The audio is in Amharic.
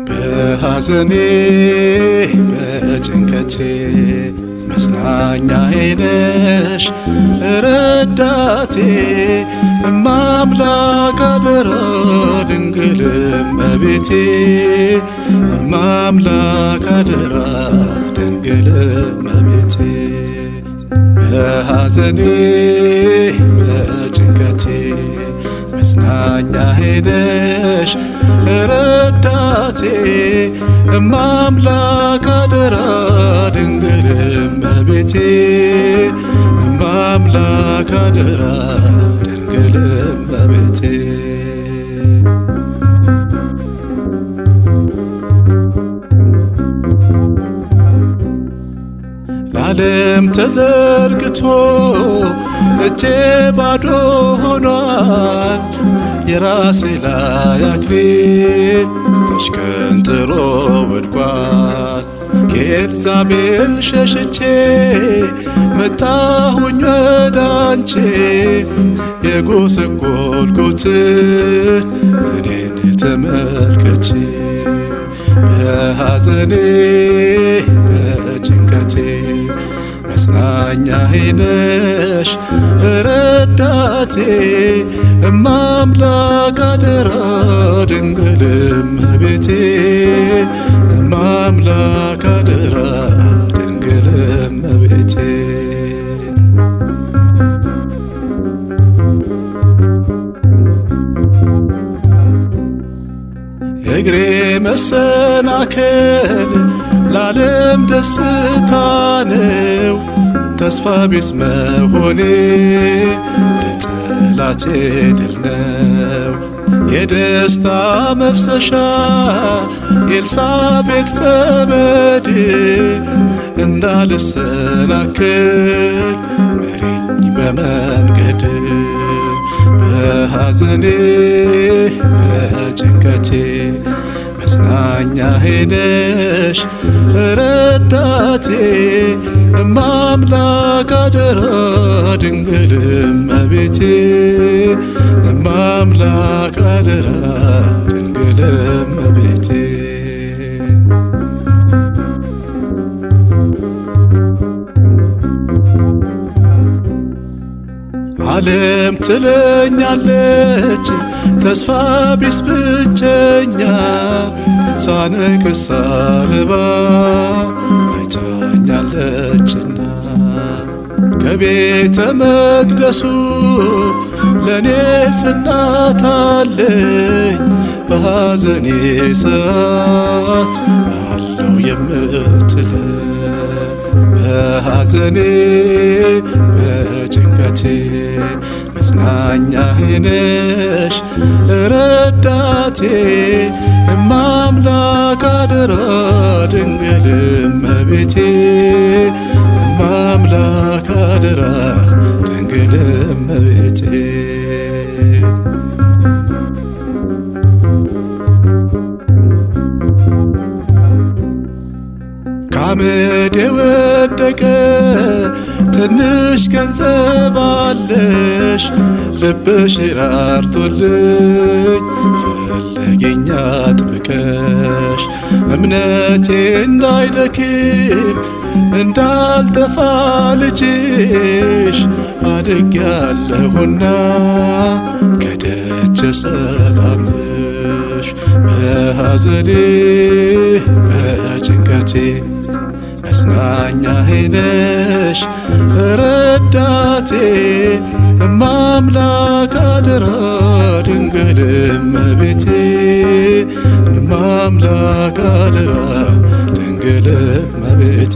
በሐዘኔ በጭንቀቴ መጽናኛዬ ነሽ ረዳቴ እማምላክ አደራ ድንግል እመቤቴ እማምላክ አደራ ድንግል እመቤቴ በሐዘኔ በጭንቀቴ መጽናኛዬ ነሽ ረዳቴ እማምላክ አደራ ድንግል እመቤቴ እማምላክ አደራ ድንግል እመቤቴ ለዓለም ተዘርግቶ እጄ ባዶ ሆኗል የራሴ ላይ አክሊል ተሽቀንጥሮ ወድቋል ከኤልዛቤል ሸሽቼ መጣሁኝ ወዳንቺ የጎሰቆልኩትን እኔን ተመልከቺ በሐዘኔ በጭንቀቴ መጽናኛዬ ነሽ ረዳቴ እማምላክ አደራ ድንግል እመቤቴ እማምላክ አደራ ድንግል እመቤቴ የእግሬ መሰናከል ለዓለም ደስታ ነው ተስፋ ቢስ መሆኔ ለጠላቴ ድል ነው የደስታ መፍሰሻ የኤልሳቤጥ ዘመድ እንዳልሰናክል መሪኝ በመንገድ በሐዘኔ በጭንቀቴ መጽናኛዬ ነሽ ረዳቴ እማምላክ አደራ ድንግል እመቤቴ እማምላክ አደራ ድንግል እመቤቴ ዓለም ትለኛለች ተስፋ ቢስ ብቸኛ ሳነቅስ ሳልባ አይታኛለችና ከቤተ መቅደሱ ለእኔስ እናት አለኝ በሐዘኔ ሰዓት አለው የምትለኝ በሐዘኔ በጭንቀቴ መጽናኛዬ ነሽ ረዳቴ እማምላክ አደራ ድንግል እመቤቴ እማምላክ አደራ ድንግል እመቤቴ ከአመድ የወደቀ ትንሽ ገንዘብ አለሽ ልብሽ ራርቶልኝ ፈለጊኝ አጥብቀሽ እምነቴ እንዳይደክም እንዳልጠፋ ልጅሽ አድጌያለሁና ከደጀ ሰላምሽ በሐዘኔ በጭንቀቴ መጽናኛዬ ነሽ ረዳቴ እማምላክ አደራ ድንግል እመቤቴ እማምላክ አደራ ድንግል እመቤቴ